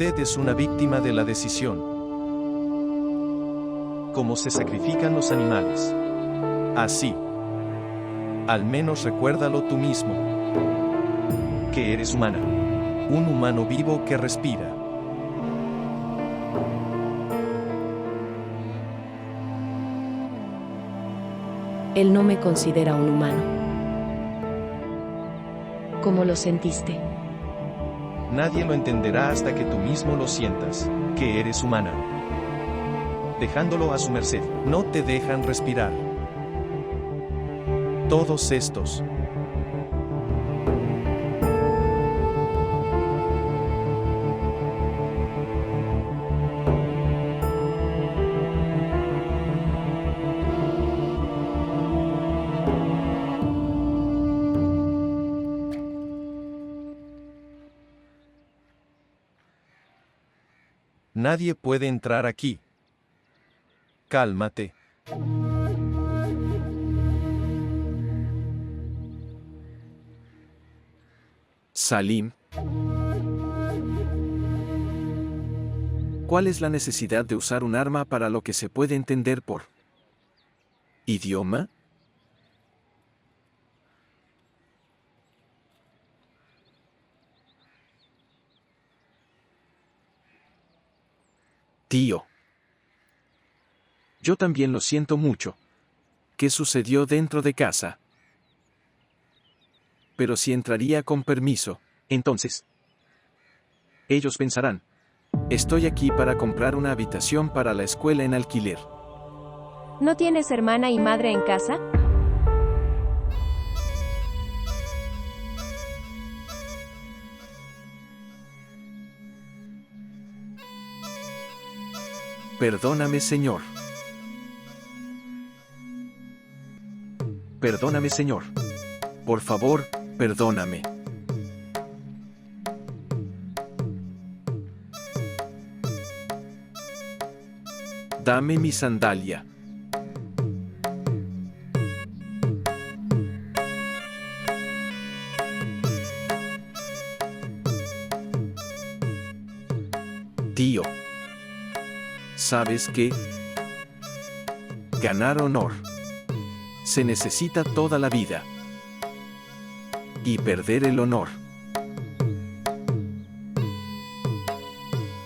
Usted es una víctima de la decisión. Como se sacrifican los animales. Así. Al menos recuérdalo tú mismo. Que eres humana. Un humano vivo que respira. Él no me considera un humano. ¿Cómo lo sentiste? Nadie lo entenderá hasta que tú mismo lo sientas, que eres humana. Dejándolo a su merced, no te dejan respirar. Todos estos. Nadie puede entrar aquí. Cálmate. Salim. ¿Cuál es la necesidad de usar un arma para lo que se puede entender por idioma? Tío. Yo también lo siento mucho. ¿Qué sucedió dentro de casa? Pero si entraría con permiso, entonces ellos pensarán, estoy aquí para comprar una habitación para la escuela en alquiler. ¿No tienes hermana y madre en casa? Perdóname, Señor. Perdóname, Señor. Por favor, perdóname. Dame mi sandalia. Tío. ¿Sabes qué? Ganar honor. Se necesita toda la vida. Y perder el honor.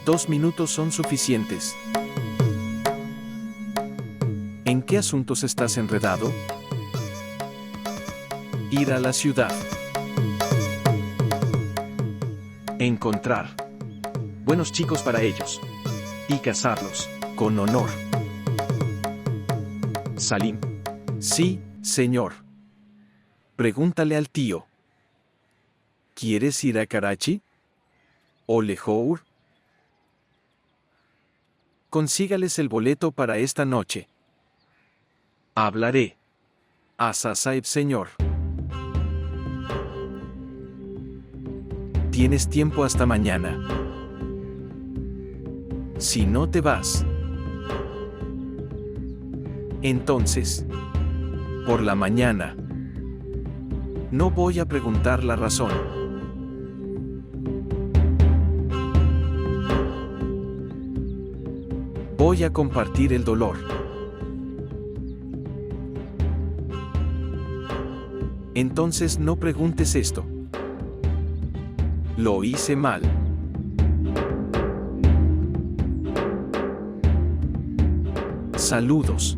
2 minutos son suficientes. ¿En qué asuntos estás enredado? Ir a la ciudad. Encontrar buenos chicos para ellos. Y casarlos con honor. Salim. Sí, señor. Pregúntale al tío. ¿Quieres ir a Karachi? ¿O Lahore? Consígales el boleto para esta noche. Hablaré. Asa Saib, señor. Tienes tiempo hasta mañana. Si no te vas, entonces, por la mañana, no voy a preguntar la razón. Voy a compartir el dolor. Entonces no preguntes esto. Lo hice mal. Saludos.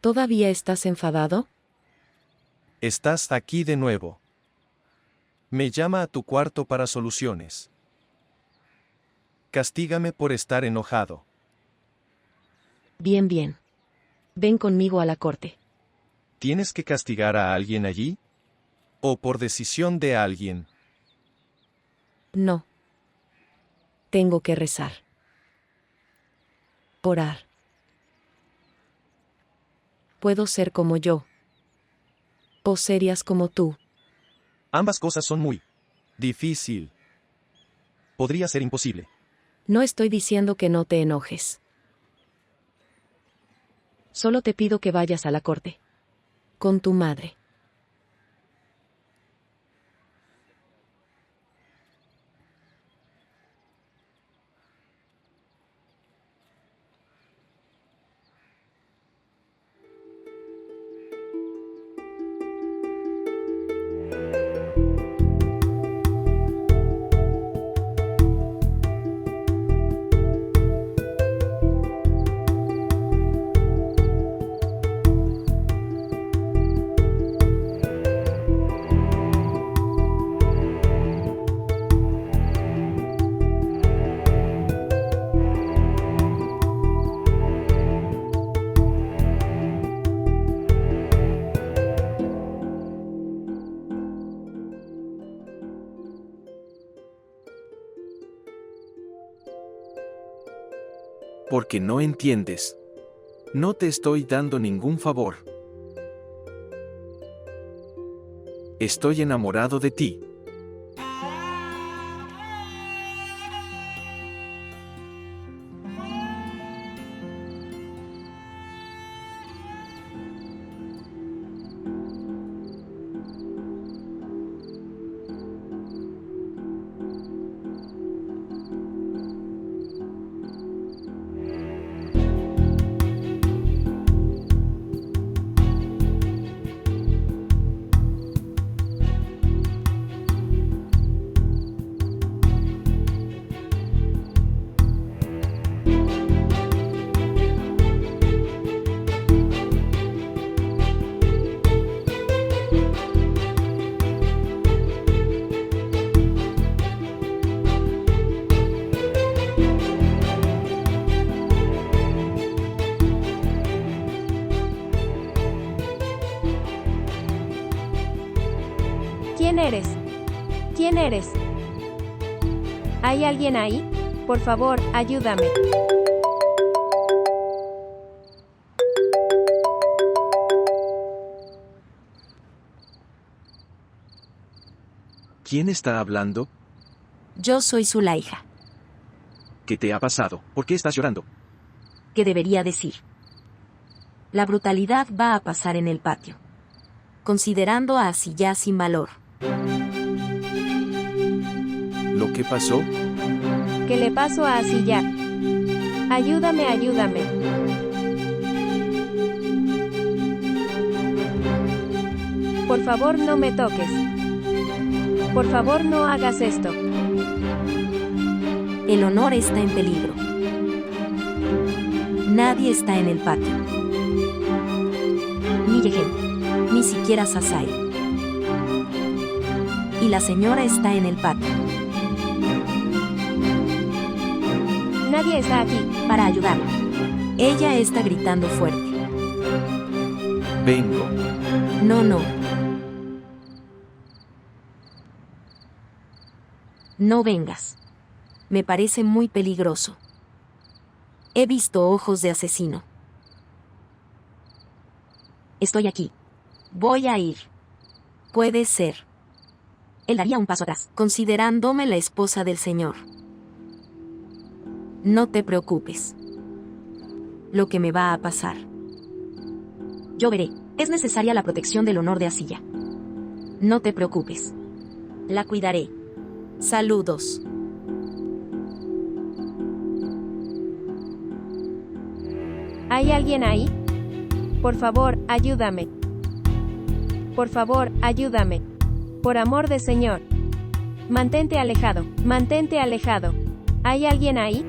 ¿Todavía estás enfadado? Estás aquí de nuevo. Me llama a tu cuarto para soluciones. Castígame por estar enojado. Bien, bien. Ven conmigo a la corte. ¿Tienes que castigar a alguien allí? ¿O por decisión de alguien? No. Tengo que rezar. Orar. Puedo ser como yo. O serias como tú. Ambas cosas son muy Difícil. Podría ser imposible. No estoy diciendo que no te enojes. Solo te pido que vayas a la corte. Con tu madre. Porque no entiendes. No te estoy dando ningún favor. Estoy enamorado de ti. ¿Quién eres? ¿Quién eres? ¿Hay alguien ahí? Por favor, ayúdame. ¿Quién está hablando? Yo soy Zulaija. ¿Qué te ha pasado? ¿Por qué estás llorando? ¿Qué debería decir? La brutalidad va a pasar en el patio. Considerando a Asiyah sin valor. ¿Lo que pasó? ¿Qué le pasó a Asiyah? Ayúdame, ayúdame. Por favor, no me toques. Por favor, no hagas esto. El honor está en peligro. Nadie está en el patio. Ni Yehen, ni siquiera Sasai. Y la señora está en el patio. Nadie está aquí. Para ayudarla. Ella está gritando fuerte. Vengo. No, no. No vengas. Me parece muy peligroso. He visto ojos de asesino. Estoy aquí. Voy a ir. Puede ser. Él daría un paso atrás, considerándome la esposa del Señor. No te preocupes. Lo que me va a pasar. Yo veré. Es necesaria la protección del honor de Asiyah. No te preocupes. La cuidaré. Saludos. ¿Hay alguien ahí? Por favor, ayúdame. Por favor, ayúdame. Por amor de Señor. Mantente alejado, mantente alejado. ¿Hay alguien ahí?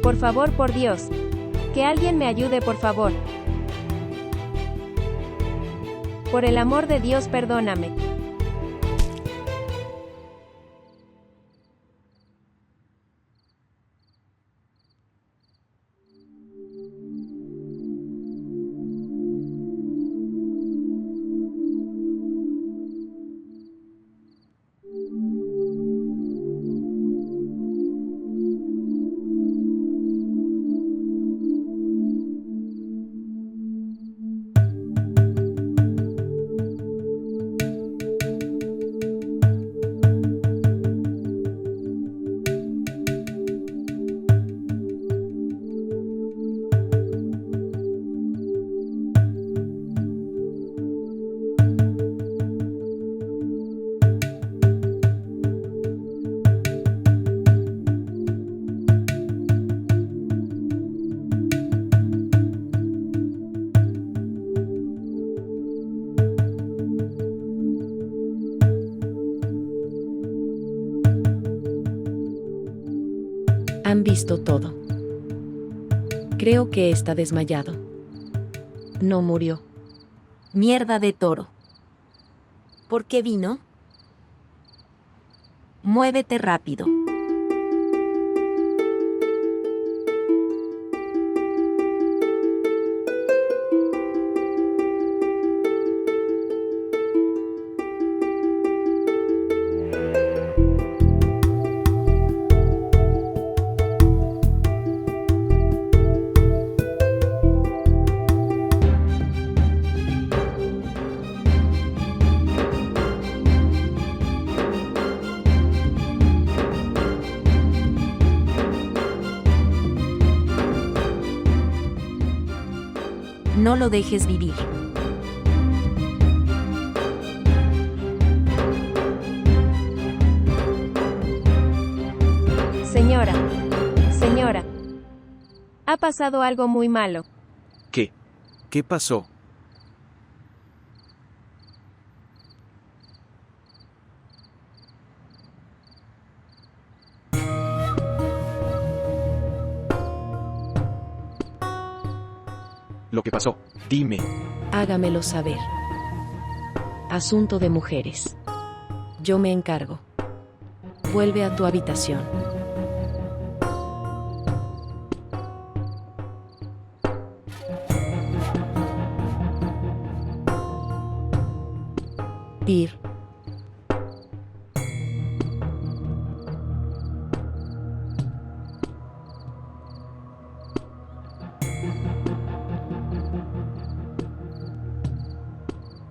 Por favor, por Dios. Que alguien me ayude, por favor. Por el amor de Dios, perdóname. visto todo. Creo que está desmayado. No murió. Mierda de toro. ¿Por qué vino? Muévete rápido. No lo dejes vivir. Señora. Señora. Ha pasado algo muy malo. ¿Qué? ¿Qué pasó? Lo que pasó, dime. Hágamelo saber. Asunto de mujeres. Yo me encargo. Vuelve a tu habitación. Ir.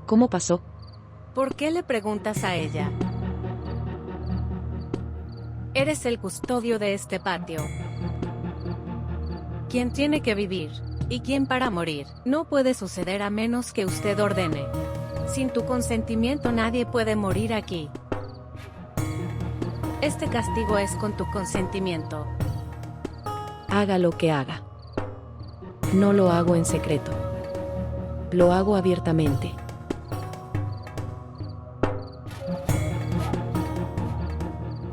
¿Cómo pasó? ¿Por qué le preguntas a ella? Eres el custodio de este patio. ¿Quién tiene que vivir? ¿Y quién para morir? No puede suceder a menos que usted ordene. Sin tu consentimiento nadie puede morir aquí. Este castigo es con tu consentimiento. Haga lo que haga. No lo hago en secreto. Lo hago abiertamente.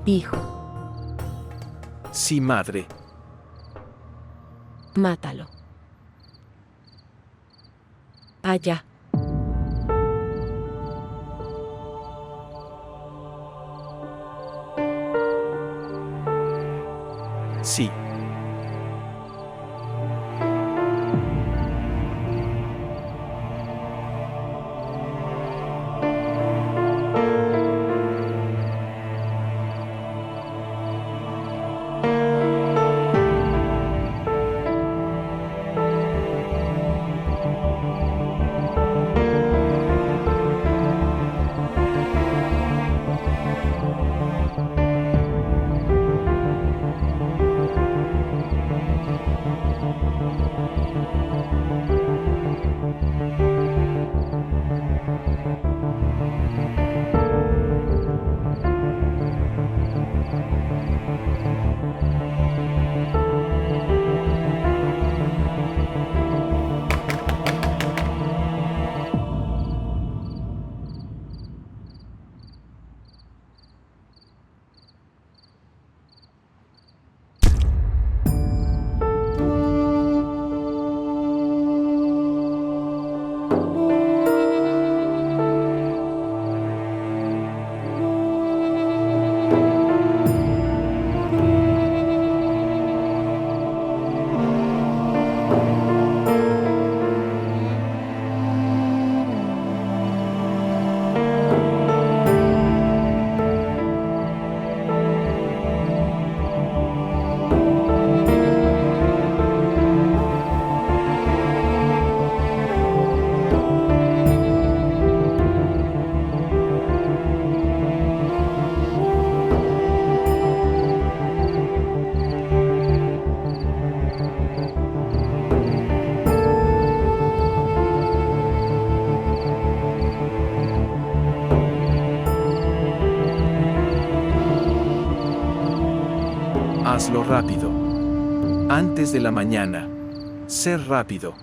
Hijo, Sí, madre. mátalo. Allá. Sí. Hazlo rápido. Antes de la mañana. Ser rápido.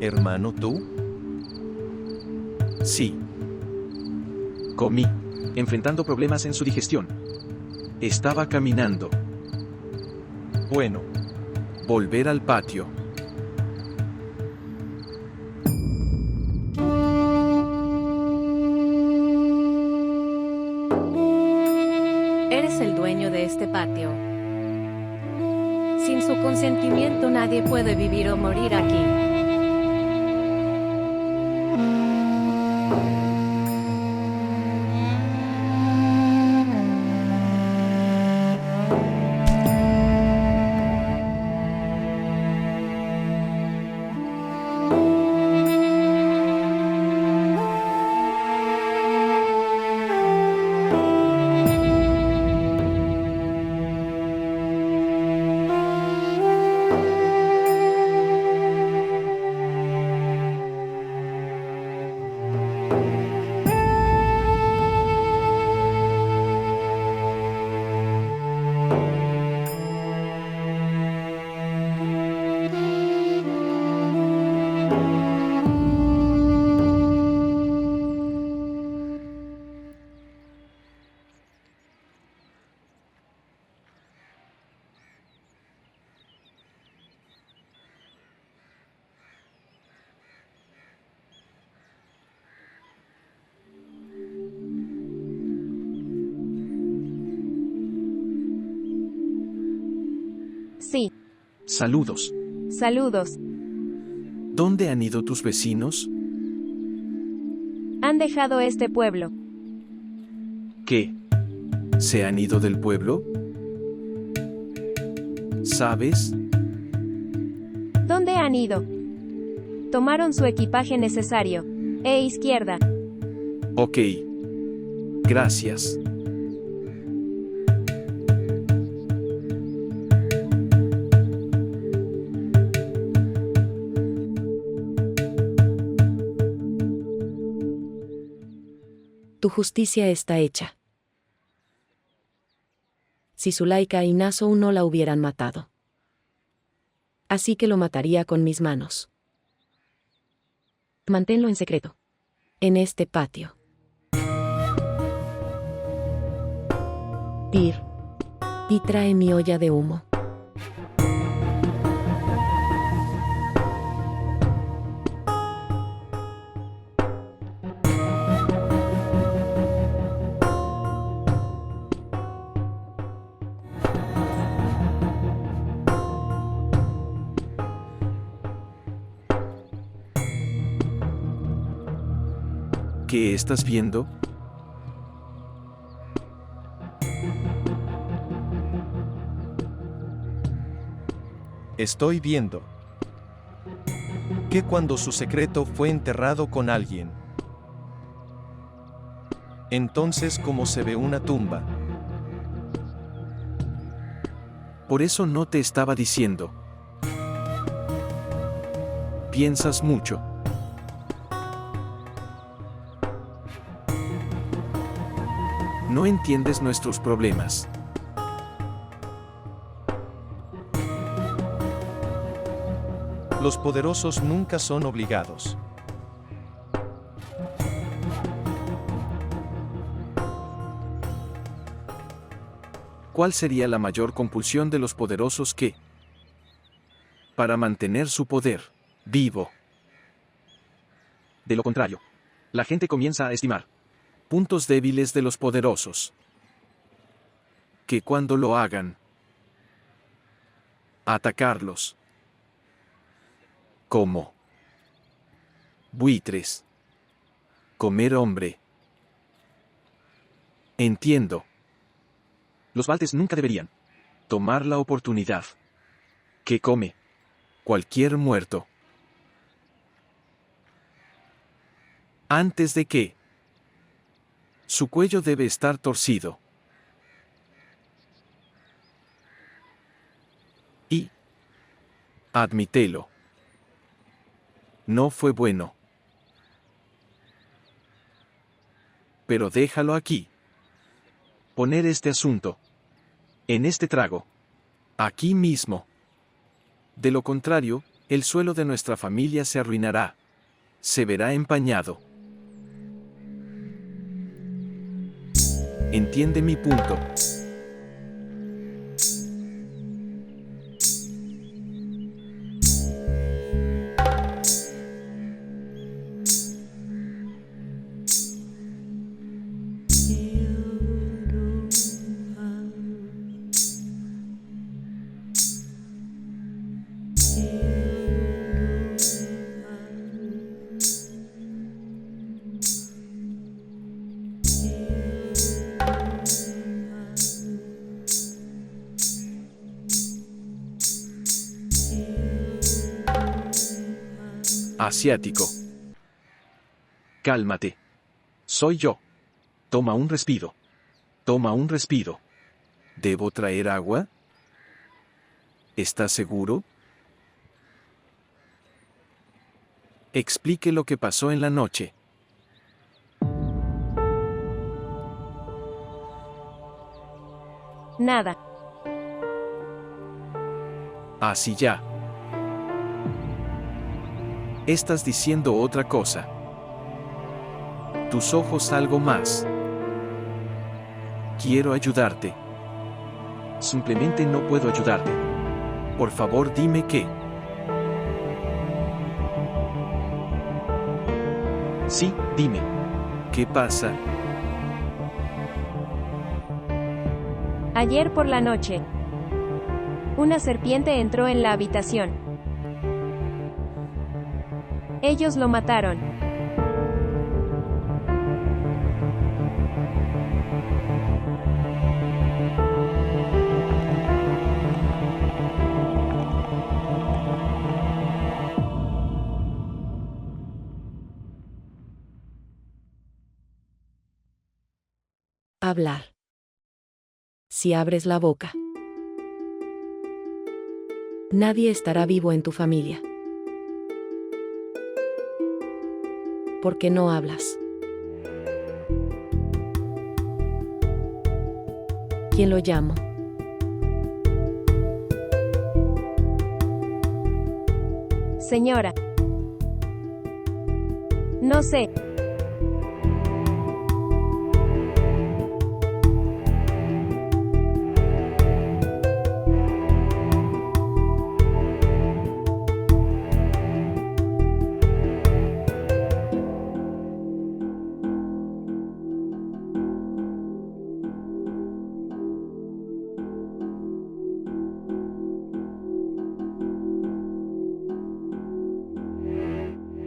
Hermano, ¿tú? Sí. Comí, enfrentando problemas en su digestión. Estaba caminando. Bueno, Volver al patio. Eres el dueño de este patio. Sin su consentimiento nadie puede vivir o morir aquí. Sí. Saludos. Saludos. ¿Dónde han ido tus vecinos? Han dejado este pueblo. ¿Qué? ¿Se han ido del pueblo? ¿Sabes? ¿Dónde han ido? Tomaron su equipaje necesario. Izquierda. Ok. Gracias. Tu justicia está hecha. Si Zulaika y Naso no la hubieran matado. Así que lo mataría con mis manos. Manténlo en secreto. En este patio. Ir. Y trae mi olla de humo. ¿Qué estás viendo? estoy viendo que cuando su secreto fue enterrado con alguien, entonces como se ve una tumba. Por eso no te estaba diciendo. Piensas mucho. No entiendes nuestros problemas. Los poderosos nunca son obligados. ¿Cuál sería la mayor compulsión de los poderosos que, para mantener su poder vivo? De lo contrario, la gente comienza a estimar puntos débiles de los poderosos, que cuando lo hagan, atacarlos como buitres, comer hombre. Entiendo. Los valtes nunca deberían tomar la oportunidad que come cualquier muerto antes de que su cuello debe estar torcido. Y admítelo. No fue bueno. Pero déjalo aquí. Poner este asunto en este trago. Aquí mismo. De lo contrario, El suelo de nuestra familia se arruinará. Se verá empañado. ¿Entiende mi punto? Asiático. Cálmate. Soy yo. Toma un respiro. Toma un respiro. ¿Debo traer agua? ¿Estás seguro? Explique lo que pasó en la noche. Nada. Así ya. Estás diciendo otra cosa. Tus ojos algo más. Quiero ayudarte. Simplemente no puedo ayudarte. Por favor, dime qué. Sí, dime. ¿Qué pasa? Ayer por la noche, una serpiente entró en la habitación. Ellos lo mataron. Hablar. Si abres la boca, nadie estará vivo en tu familia. ¿Por qué no hablas? ¿Quién lo llamo? Señora. No sé.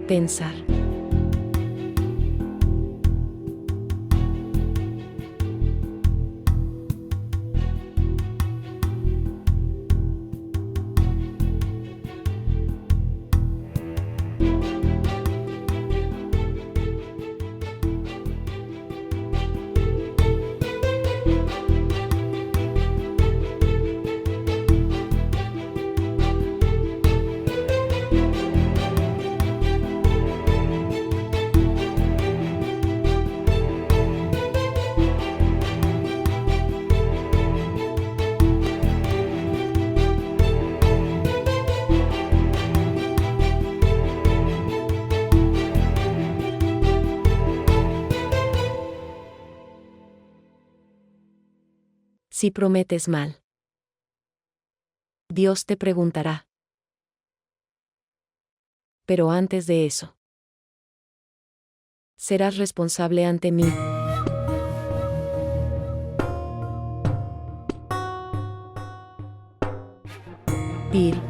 Pensar. Si prometes mal, Dios te preguntará. Pero antes de eso, serás responsable ante mí. Bill.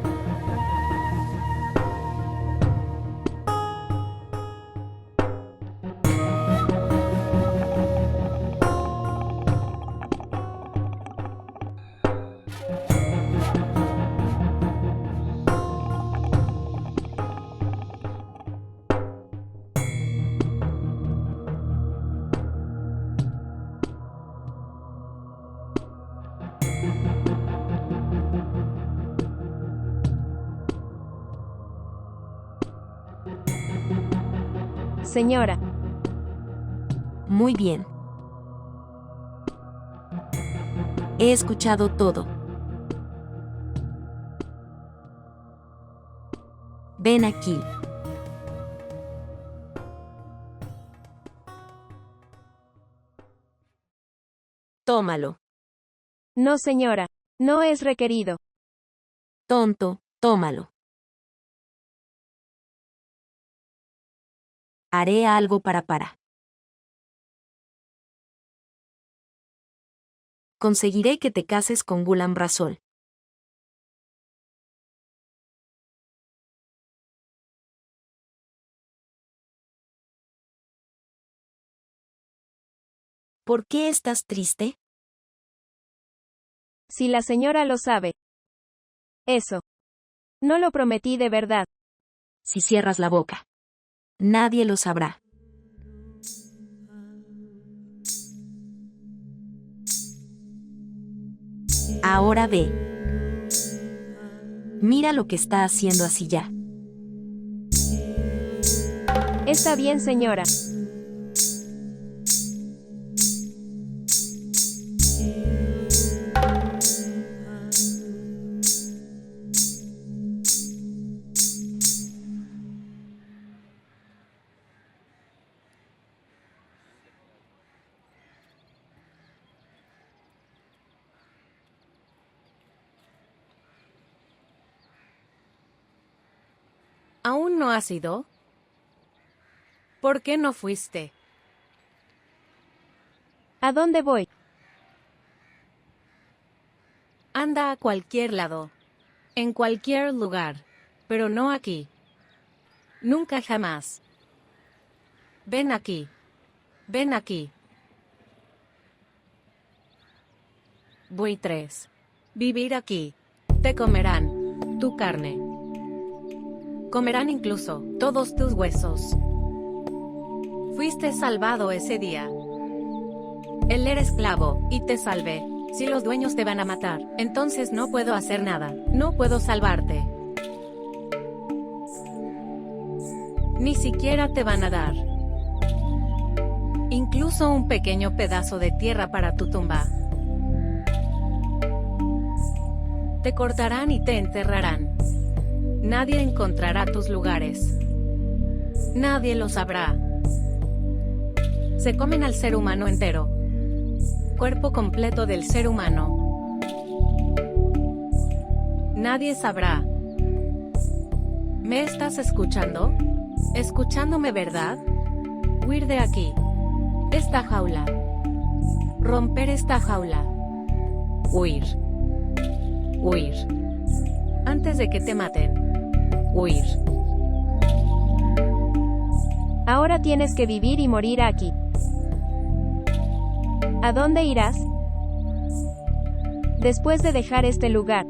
Señora. Muy bien. He escuchado todo. Ven aquí. Tómalo. No, señora. No es requerido. Tonto, tómalo. Haré algo para. Conseguiré que te cases con Gulam Rasol. ¿Por qué estás triste? Si la señora lo sabe. Eso. No lo prometí de verdad. Si cierras la boca. Nadie lo sabrá. Ahora ve. Mira lo que está haciendo Asiyah. Está bien, señora. ¿Aún no has ido? ¿Por qué no fuiste? ¿A dónde voy? Anda a cualquier lado, en cualquier lugar, pero no aquí. Nunca jamás. Ven aquí. Ven aquí. Buitres. Vivir aquí. Te comerán tu carne. Comerán incluso todos tus huesos. Fuiste salvado ese día. Él era esclavo, y te salvé. Si los dueños te van a matar, entonces no puedo hacer nada. No puedo salvarte. Ni siquiera te van a dar incluso un pequeño pedazo de tierra para tu tumba. Te cortarán y te enterrarán. Nadie encontrará tus lugares. Nadie lo sabrá. Se comen al ser humano entero. Cuerpo completo del ser humano. Nadie sabrá. ¿Me estás escuchando? ¿Escuchándome, verdad? Huir de aquí. Esta jaula. Romper esta jaula. Huir. Huir. Antes de que te maten. Huir. Ahora tienes que vivir y morir aquí. ¿A dónde irás? Después de dejar este lugar.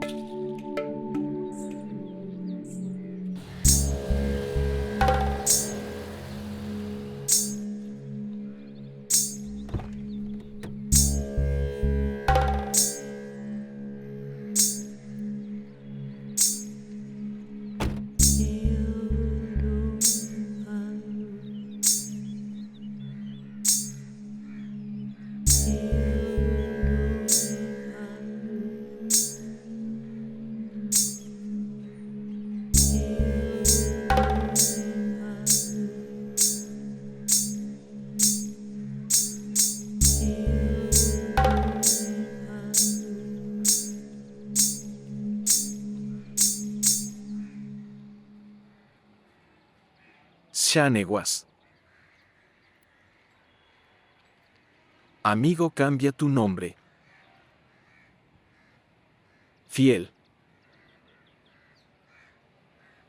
Shanewas. Amigo, cambia tu nombre. Fiel.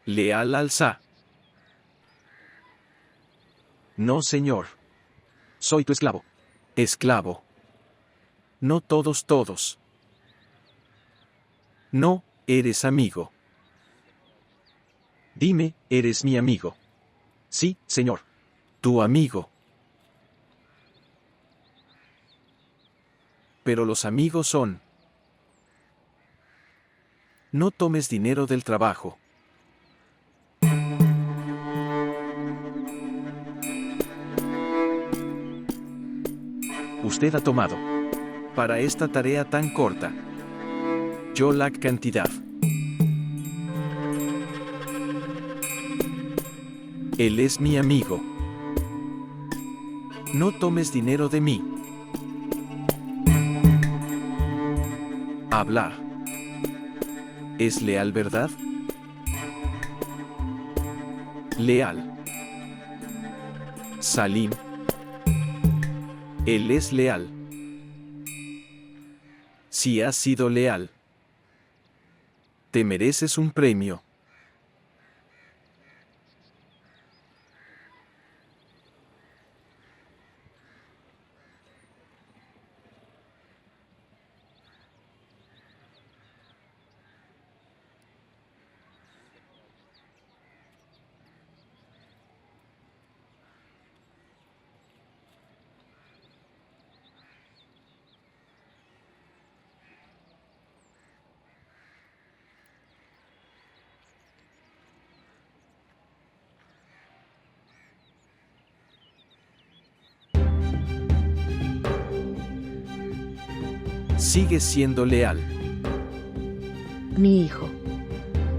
Leal al Shah. No, señor. Soy tu esclavo. Esclavo. No todos. No, eres amigo. Dime, ¿eres mi amigo? Sí, señor. Tu amigo. Pero los amigos son. No tomes dinero del trabajo. Usted ha tomado. Para esta tarea tan corta. Yo la cantidad. Él es mi amigo. No tomes dinero de mí. Hablar. ¿Es leal, verdad? Leal. Salim. Él es leal. Si has sido leal, te mereces un premio. Sigue siendo leal. Mi hijo.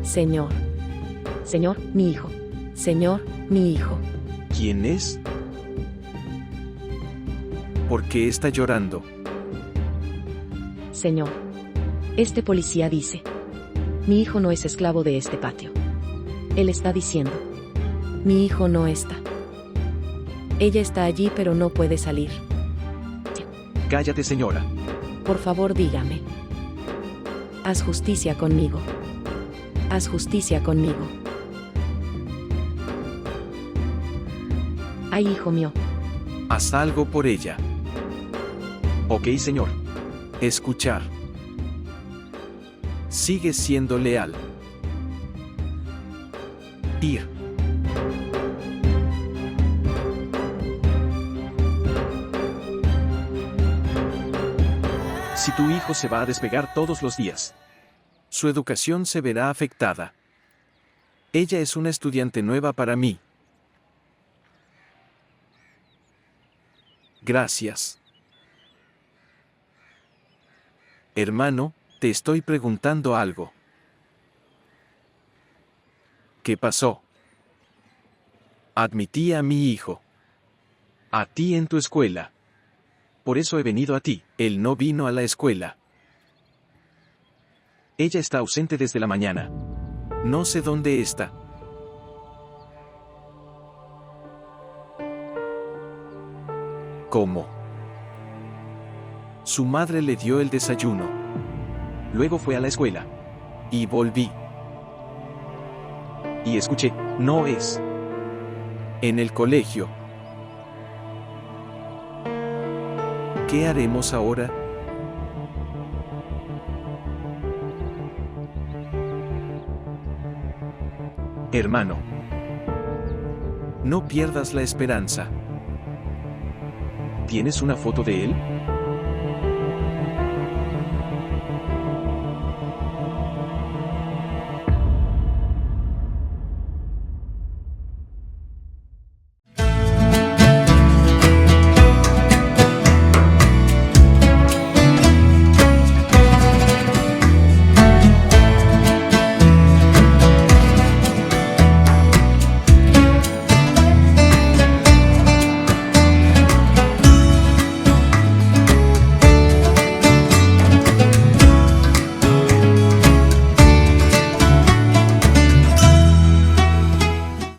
Señor. Señor, mi hijo. Señor, mi hijo. ¿Quién es? ¿Por qué está llorando? Señor. Este policía dice. Mi hijo no es esclavo de este patio. Él está diciendo. Mi hijo no está. Ella está allí pero no puede salir. Cállate, señora. Por favor, dígame. Haz justicia conmigo. Haz justicia conmigo. Ay, hijo mío. Haz algo por ella. Ok, señor. Escuchar. Sigue siendo leal. Ir. Si tu hijo se va a despegar todos los días, Su educación se verá afectada. Ella es una estudiante nueva para mí. Gracias. Hermano, te estoy preguntando algo. ¿Qué pasó? Admití a mi hijo. a ti en tu escuela. Por eso he venido a ti. Él no vino a la escuela. Ella está ausente desde la mañana. No sé dónde está. ¿Cómo? Su madre le dio el desayuno. Luego fue a la escuela. Y volví. Y escuché, no es. En el colegio. ¿Qué haremos ahora? Hermano, No pierdas la esperanza. ¿tienes una foto de él?